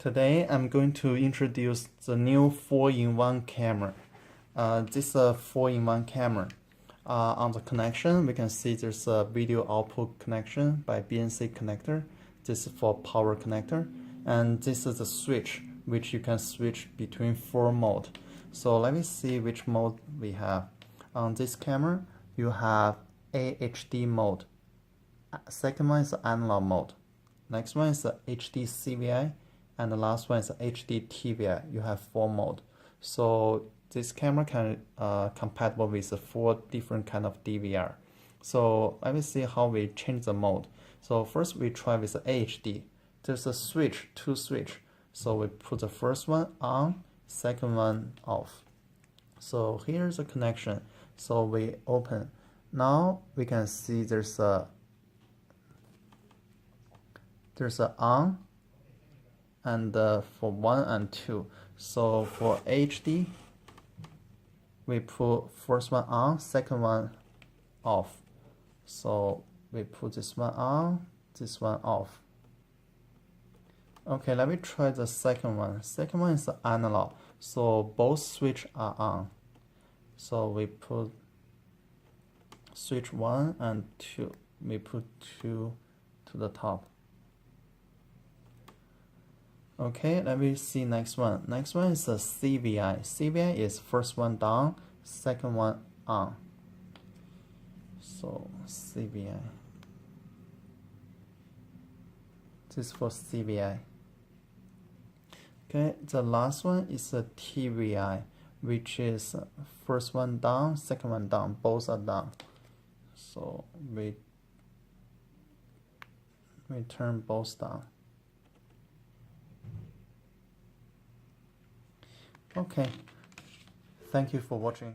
Today I'm going to introduce the new 4-in-1 camera. This is a 4-in-1 camera. On the connection, we can see there's a video output connection by BNC connector. This is for power connector. And this is the switch, which you can switch between 4 modes. So let me see which mode we have. On this camera, you have AHD mode. Second one is analog mode. Next one is the HD CVI. And the last one is HD TVI. You have 4 modes. So this camera can compatible with 4 different kind of DVR. So let me see how we change the mode. So first we try with the AHD. There's a switch, 2 switch. So we put the first one on, second one off. So here's the connection. So we open. Now we can see there's a on and for 1 and 2. So for HD, we put first one on, second one off. So we put this one on, this one off. Okay, let me try the second one. Second one is analog, so both switch are on. So we put switch 1 and 2. We put 2 to the top. Okay, let me see next one. Next one is a CVI. CVI is first one down, second one on. So CVI. This is for CVI. Okay, the last one is a TVI, which is first one down, second one down. Both are down. So we turn both down. Okay, thank you for watching.